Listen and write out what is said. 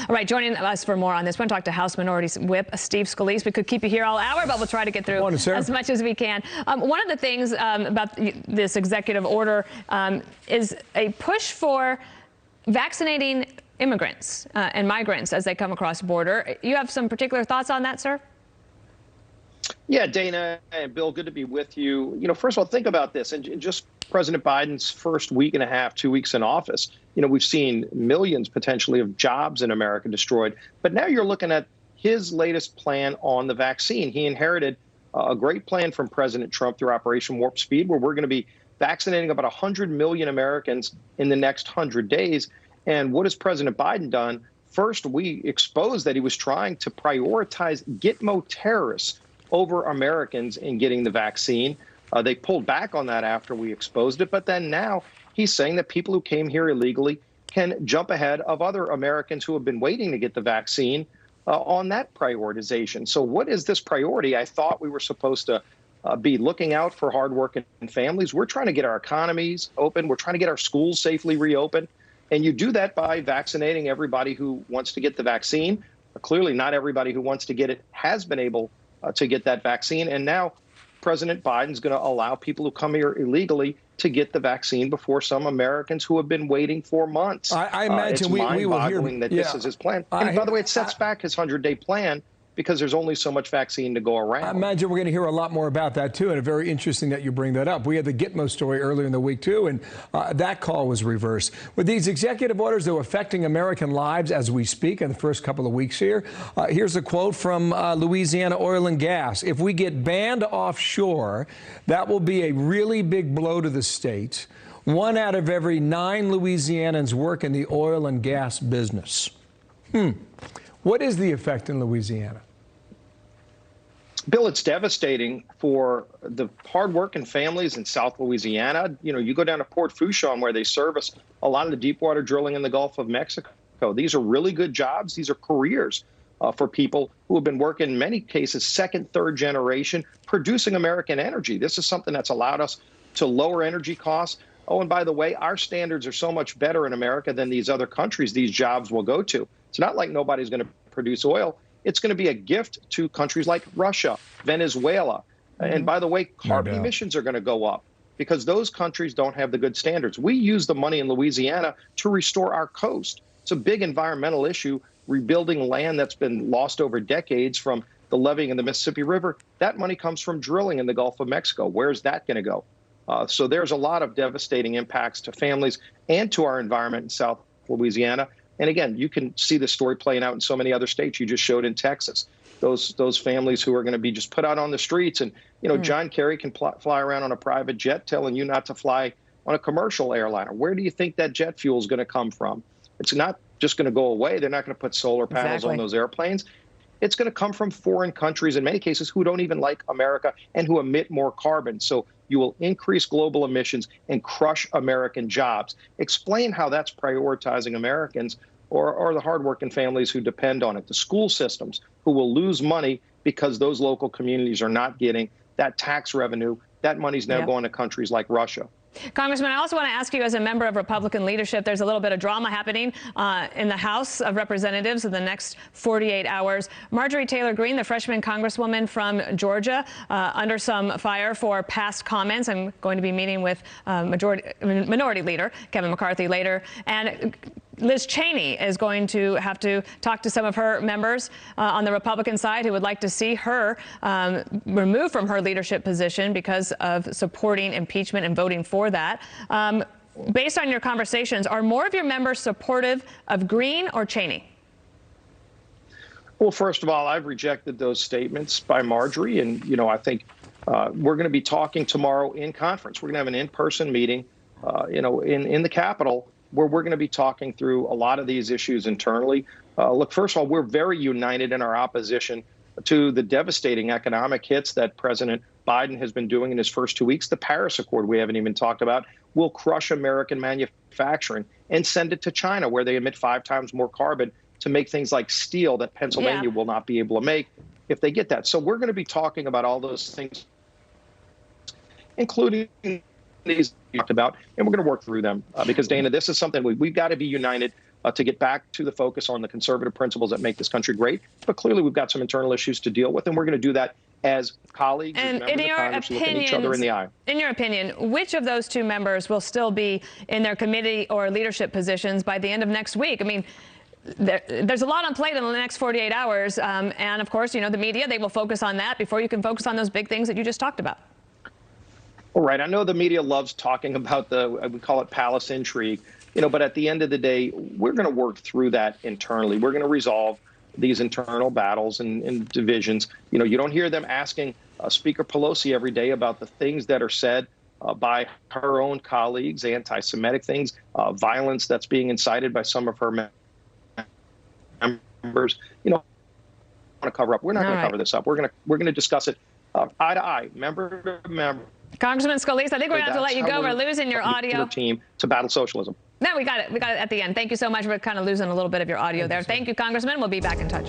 All right, joining us for more on this, we're going to talk to House Minority Whip Steve Scalise. We could keep you here all hour, but we'll try to get through as much as we can. One of the things about this executive order is a push for vaccinating immigrants and migrants as they come across the border. You have some particular thoughts on that, sir? Yeah, Dana and Bill, good to be with you. First of all, think about this. And just President Biden's first week and a half, 2 weeks in office, we've seen millions potentially of jobs in America destroyed. But now you're looking at his latest plan on the vaccine. He inherited a great plan from President Trump through Operation Warp Speed, where we're going to be vaccinating about 100 million Americans in the next 100 days. And what has President Biden done? First, we exposed that he was trying to prioritize Gitmo terrorists over Americans in getting the vaccine. They pulled back on that after we exposed it. But then now he's saying that people who came here illegally can jump ahead of other Americans who have been waiting to get the vaccine on that prioritization. So what is this priority? I thought we were supposed to be looking out for hardworking families. We're trying to get our economies open. We're trying to get our schools safely reopened. And you do that by vaccinating everybody who wants to get the vaccine. Clearly, not everybody who wants to get it has been able to get that vaccine. And now President Biden's going to allow people who come here illegally to get the vaccine before some Americans who have been waiting for months. I imagine we will hear that this is his plan. And by the way, it sets back his 100-day plan because there's only so much vaccine to go around. I imagine we're going to hear a lot more about that, too, and it's very interesting that you bring that up. We had the Gitmo story earlier in the week, too, and that call was reversed. With these executive orders, they're affecting American lives as we speak in the first couple of weeks here. Here's a quote from Louisiana Oil and Gas. If we get banned offshore, that will be a really big blow to the state. 1 out of every 9 Louisianans work in the oil and gas business. What is the effect in Louisiana? Bill, it's devastating for the hardworking families in South Louisiana. You go down to Port Fourchon, where they service a lot of the deep water drilling in the Gulf of Mexico. These are really good jobs. These are careers for people who have been working, in many cases, second, third generation, producing American energy. This is something that's allowed us to lower energy costs. Oh, and by the way, our standards are so much better in America than these other countries these jobs will go to. It's not like nobody's going to produce oil. It's going to be a gift to countries like Russia, Venezuela. And by the way, carbon emissions are going to go up because those countries don't have the good standards. We use the money in Louisiana to restore our coast. It's a big environmental issue, rebuilding land that's been lost over decades from the leveeing of the Mississippi River. That money comes from drilling in the Gulf of Mexico. Where's that going to go? So there's a lot of devastating impacts to families and to our environment in South Louisiana. And again, you can see the story playing out in so many other states. You just showed in Texas, those families who are going to be just put out on the streets. And, John Kerry can fly around on a private jet telling you not to fly on a commercial airliner. Where do you think that jet fuel is going to come from? It's not just going to go away. They're not going to put solar panels on those airplanes. It's going to come from foreign countries, in many cases, who don't even like America and who emit more carbon. So you will increase global emissions and crush American jobs. Explain how that's prioritizing Americans or the hardworking families who depend on it, the school systems who will lose money because those local communities are not getting that tax revenue. That money's now going to countries like Russia. Congressman, I also want to ask you, as a member of Republican leadership, there's a little bit of drama happening in the House of Representatives in the next 48 hours. Marjorie Taylor Greene, the freshman congresswoman from Georgia, under some fire for past comments. I'm going to be meeting with Minority Leader Kevin McCarthy later. And Liz Cheney is going to have to talk to some of her members on the Republican side who would like to see her removed from her leadership position because of supporting impeachment and voting for that. Based on your conversations, are more of your members supportive of Greene or Cheney? Well, first of all, I've rejected those statements by Marjorie. And, I think we're going to be talking tomorrow in conference. We're going to have an in-person meeting, in the Capitol, where we're going to be talking through a lot of these issues internally. Look, first of all, we're very united in our opposition to the devastating economic hits that President Biden has been doing in his first 2 weeks. The Paris Accord, we haven't even talked about, will crush American manufacturing and send it to China, where they emit 5 times more carbon to make things like steel that Pennsylvania will not be able to make if they get that. So we're going to be talking about all those things, including these we talked about, and we're going to work through them because, Dana, this is something we've got to be united. to get back to the focus on the conservative principles that make this country great. But clearly, we've got some internal issues to deal with, and we're going to do that as colleagues, as members of Congress, looking each other in the eye. In your opinion, which of those two members will still be in their committee or leadership positions by the end of next week? I mean, there's a lot on plate in the next 48 hours. And of course, you know, the media, they will focus on that before you can focus on those big things that you just talked about. All right. I know the media loves talking about we call it palace intrigue, you know, but at the end of the day, we're going to work through that internally. We're going to resolve these internal battles and divisions. You know, you don't hear them asking Speaker Pelosi every day about the things that are said by her own colleagues, anti-Semitic things, violence that's being incited by some of her members. You know, want to cover up. We're not going to cover this up. We're going to discuss it eye to eye, member to member. Congressman Scalise, I think we're going to have to let you go. We're losing your audio. Team to battle socialism. No, we got it. We got it at the end. Thank you so much. We're kind of losing a little bit of your audio there. Thank you, Congressman. We'll be back in touch.